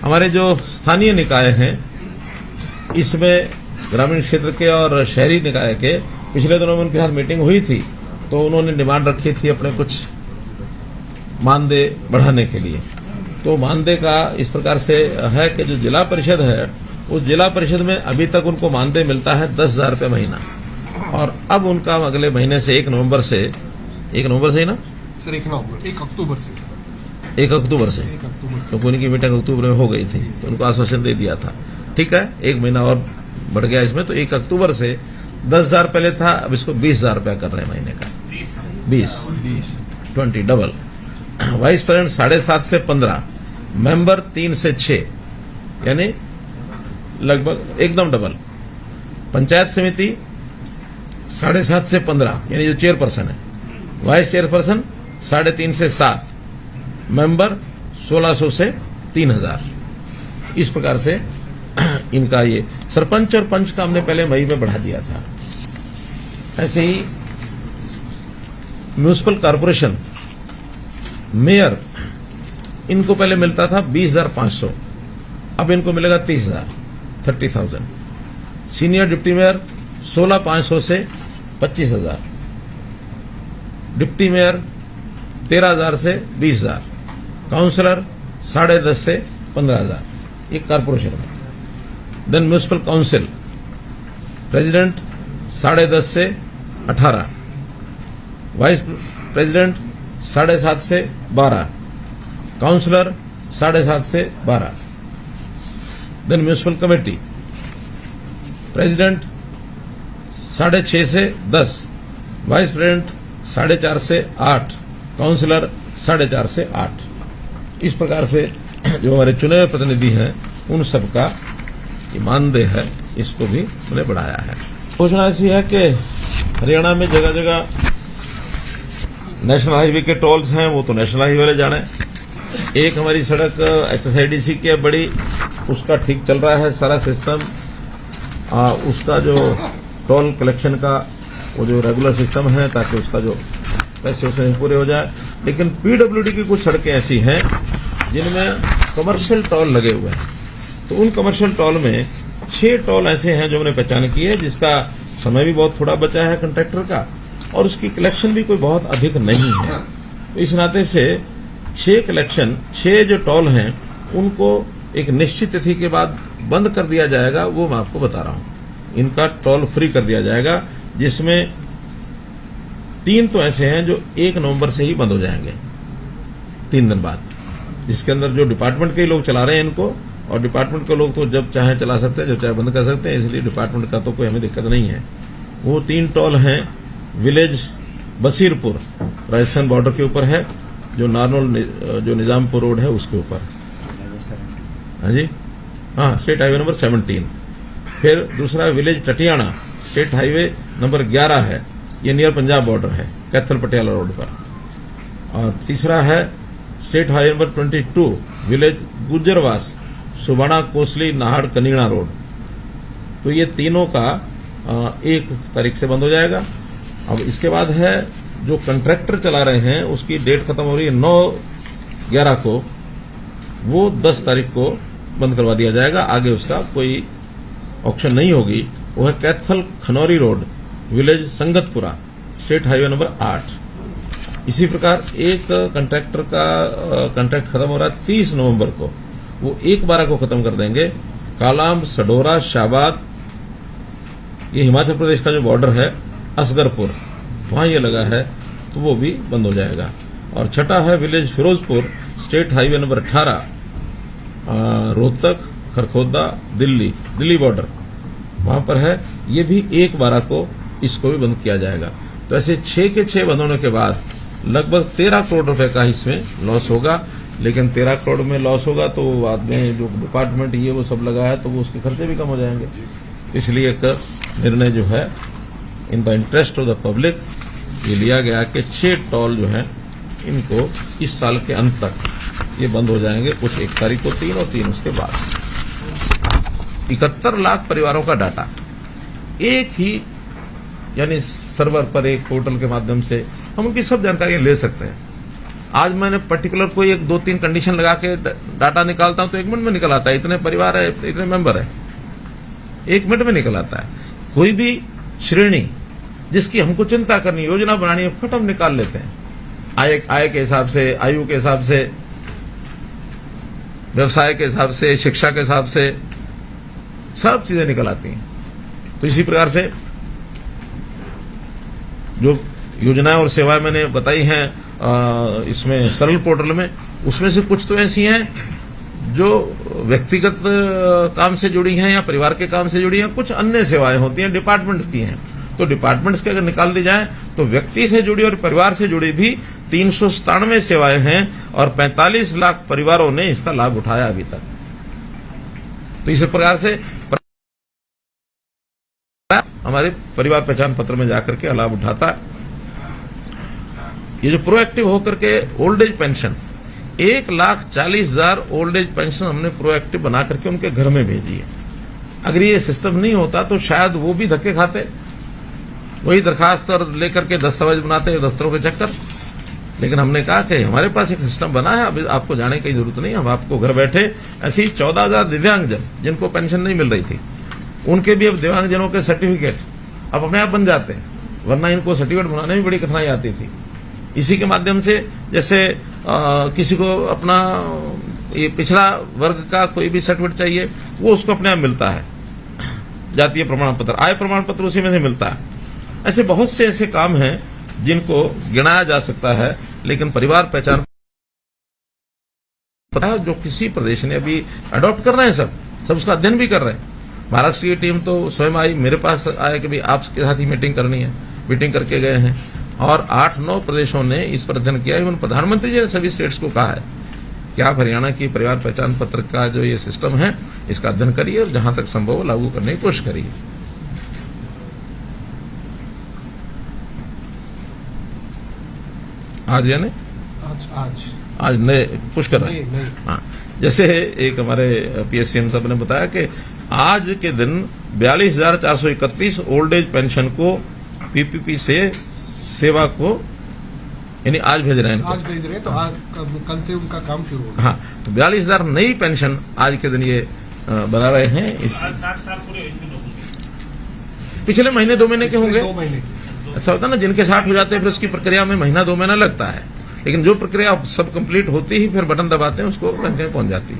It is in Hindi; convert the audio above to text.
हमारे जो स्थानीय निकाय हैं इसमें ग्रामीण क्षेत्र के और शहरी निकाय के पिछले दिनों में उनके साथ मीटिंग हुई थी, तो उन्होंने डिमांड रखी थी अपने कुछ मानदेय बढ़ाने के लिए। तो मानदेय का इस प्रकार से है कि जो जिला परिषद है उस जिला परिषद में अभी तक उनको मानदेय मिलता है 10,000 रुपये महीना, और अब उनका अगले महीने से 1 नवंबर से ही ना सर 1 अक्टूबर से 1 अक्टूबर से तो उनकी मीटिंग अक्टूबर में हो गई थी, तो उनको आश्वासन दे दिया था। ठीक है, 1 महीना और बढ़ गया इसमें, तो 1 अक्टूबर से 10,000 पहले था, अब इसको 20,000 रुपया कर रहे हैं महीने का, 20 डबल। वाइस प्रेसिडेंट 7.5 से 15, मेंबर 3 से 6, यानी लगभग एकदम डबल। पंचायत समिति 7.5 से 15, यानी जो चेयरपर्सन है, वाइस चेयरपर्सन 3.5 से 7, मेंबर 1,600 से 3,000। इस प्रकार से इनका ये सरपंच और पंच का हमने पहले मई में बढ़ा दिया था। ऐसे ही म्यूनिसिपल कॉर्पोरेशन मेयर, इनको पहले मिलता था 20,500, अब इनको मिलेगा 30,000। सीनियर डिप्टी मेयर 16,500 से 25,000, डिप्टी मेयर 13,000 से 20,000, काउंसलर 10.5 से 15,000, ये कॉर्पोरेशन में। देन म्यूनिसिपल काउंसिल प्रेसिडेंट 10.5 से 18, वाइस प्रेसिडेंट 7.5 से 12, काउंसलर 7.5 से 12। देन म्यूनिसिपल कमेटी प्रेसिडेंट 6.5 से 10, वाइस प्रेसिडेंट 4.5 से 8, काउंसलर 4.5 से 8। इस प्रकार से जो हमारे चुने हुए प्रतिनिधि हैं उन सबका मानदेय है, इसको भी हमने बढ़ाया है। घोषणा ऐसी है कि हरियाणा में जगह जगह नेशनल हाईवे के टोल्स हैं, वो तो नेशनल हाईवे वाले जाने। एक हमारी सड़क HSIDC की है बड़ी, उसका ठीक चल रहा है सारा सिस्टम, उसका जो टोल कलेक्शन का वो जो रेगुलर सिस्टम है, ताकि उसका जो पैसे उसे पूरे हो जाए। लेकिन PWD की कुछ सड़कें ऐसी हैं जिनमें कमर्शियल टोल लगे हुए हैं, तो उन कमर्शियल टोल में 6 टोल ऐसे हैं जो हमने पहचान की है, जिसका समय भी बहुत थोड़ा बचा है कंट्रैक्टर का, और उसकी कलेक्शन भी कोई बहुत अधिक नहीं है। तो इस नाते से 6 जो टोल हैं उनको एक निश्चित तिथि के बाद बंद कर दिया जाएगा, वो मैं आपको बता रहा हूं। इनका टोल फ्री कर दिया जाएगा, जिसमें 3 तो ऐसे हैं जो 1 नवंबर से ही बंद हो जाएंगे, 3 दिन बाद, जिसके अंदर जो डिपार्टमेंट के लोग चला रहे हैं इनको, और डिपार्टमेंट के लोग तो जब चाहे चला सकते हैं, जब चाहे बंद कर सकते हैं, इसलिए डिपार्टमेंट का तो कोई हमें दिक्कत नहीं है। वो 3 टोल हैं। विलेज बसीरपुर राजस्थान बॉर्डर के ऊपर है, जो नारनौल जो निजामपुर रोड है उसके ऊपर। हाँ जी, हाँ, स्टेट हाईवे नंबर 17। फिर दूसरा village Tatiyana, state highway number 11 है, ये नियर पंजाब बॉर्डर है, कैथल पटियाला रोड पर। और तीसरा है state highway number 22, village Gujarwas, Subana Kosli Nahar Kanida road. तो ये तीनों का 1 तारीख से बंद हो जाएगा। अब इसके बाद है जो कंट्रैक्टर चला रहे हैं, उसकी डेट खत्म हो रही है 9/11 को, वो 10 तारीख को बंद करवा दिया जाएगा। आगे उसका कोई ऑप्शन नहीं होगी। वो है Kaithal Khanauri road, village Sangatpura, state highway number 8। इसी प्रकार एक कंट्रैक्टर का कंट्रैक्ट खत्म हो रहा है 30 नवंबर को, वो 1/12 को खत्म कर देंगे। कालाम, सडोरा, शाबाद, ये हिमाचल प्रदेश का जो बॉर्डर है, असगरपुर, वहां ये लगा है, तो वो भी बंद हो जाएगा। और छठा है village Firozpur, state highway number 18, Rohtak, Kharkhoda, Delhi border, वहां पर है। ये भी 1/12 को इसको भी बंद किया जाएगा। तो ऐसे 6 के 6 बंद होने के बाद लगभग 13 करोड़ रुपए का इसमें लॉस होगा। लेकिन 13 करोड़ में लॉस होगा तो बाद में जो डिपार्टमेंट ये वो सब लगा है, तो वो उसके खर्चे भी कम हो जाएंगे। इसलिए एक निर्णय जो है in the interest of the public ये लिया गया कि 6 टोल जो है इनको इस साल के अंत तक ये बंद हो जाएंगे, कुछ 1 तारीख को 3 और 3 उसके बाद। 71 लाख परिवारों का डाटा एक ही यानी सर्वर पर, एक पोर्टल के माध्यम से हम उनकी सब जानकारियां ले सकते हैं। आज मैंने पर्टिकुलर कोई एक 2-3 कंडीशन लगा के डाटा निकालता हूं तो 1 मिनट में निकल आता है। इतने परिवार है, इतने मेंबर है, 1 मिनट में निकल आता है। कोई भी श्रेणी जिसकी हमको चिंता करनी, योजना बनानी है, फट हम निकाल लेते हैं। आय के हिसाब से, आयु के हिसाब से, व्यवसाय के हिसाब से, शिक्षा के हिसाब से सब चीजें निकल आती हैं। तो इसी प्रकार से जो योजनाएं और सेवाएं मैंने बताई हैं इसमें सरल पोर्टल में, उसमें से कुछ तो ऐसी हैं जो व्यक्तिगत काम से जुड़ी हैं या परिवार के काम से जुड़ी हैं, कुछ अन्य सेवाएं होती हैं डिपार्टमेंट्स की हैं। तो डिपार्टमेंट्स के अगर निकाल दी जाए तो व्यक्ति से जुड़ी और परिवार से जुड़ी भी 397 सेवाएं हैं और 45 लाख परिवारों ने इसका लाभ उठाया अभी तक। तो इस प्रकार से हमारे परिवार पहचान पत्र में जाकर के लाभ उठाता है। ये जो प्रोएक्टिव होकर के old age pension 1,40,000 old age pension हमने प्रोएक्टिव बना करके उनके घर में भेजी है। अगर ये सिस्टम नहीं होता तो शायद वो भी धक्के खाते, वही दरखास्त और लेकर के दस्तावेज बनाते दफ्तरों के चक्कर। लेकिन हमने कहा कि हमारे पास एक सिस्टम बना है, अब आपको जाने की जरूरत नहीं, हम आपको घर बैठे ऐसे ही 14,000 दिव्यांगजन जिनको पेंशन नहीं मिल रही थी, उनके भी अब दिव्यांगजनों के सर्टिफिकेट अब अपने आप बन जाते हैं, वरना इनको सर्टिफिकेट बनाने में बड़ी कठिनाई आती थी। इसी के माध्यम से जैसे किसी को अपना ये पिछड़ा वर्ग का कोई भी सर्टिफिकेट चाहिए, वो उसको अपने आप मिलता है। जातीय प्रमाण पत्र, आय प्रमाण पत्र उसी में से मिलता है। ऐसे बहुत से ऐसे काम हैं जिनको गिनाया जा सकता है, लेकिन परिवार पहचान पता जो किसी प्रदेश ने अभी अडॉप्ट कर रहे हैं, सब उसका अध्ययन भी कर रहे हैं। महाराष्ट्र की टीम तो स्वयं आई, मेरे पास आया कि भाई आपके साथ ही मीटिंग करनी है, मीटिंग करके गए हैं और 8-9 प्रदेशों ने इस पर अध्ययन किया। इवन प्रधानमंत्री जी ने सभी स्टेट्स को कहा है कि आप हरियाणा की परिवार पहचान पत्र का जो ये सिस्टम है इसका अध्ययन करिए और जहां तक संभव हो लागू करने की कोशिश करिए। आज यानी आज नए पुश कर रहे हैं। हाँ, जैसे एक हमारे पीएससीएम साहब ने बताया कि आज के दिन 42,431 ओल्ड एज पेंशन को पीपीपी से सेवा को यानी आज भेज रहे हैं, आज भेज रहे हैं। तो आज कल से उनका काम शुरू होगा। हाँ, तो 42,000 नई पेंशन आज के दिन ये बना रहे हैं। इस 60 साल पूरे पिछले महीने 2 महीने के होंगे। 2 महीने ऐसा होता है ना, जिनके 60 हो जाते हैं फिर उसकी प्रक्रिया में महीना 2 महीना लगता है, लेकिन जो प्रक्रिया सब कंप्लीट होती ही फिर बटन दबाते हैं उसको पेंशन पहुंच जाती है।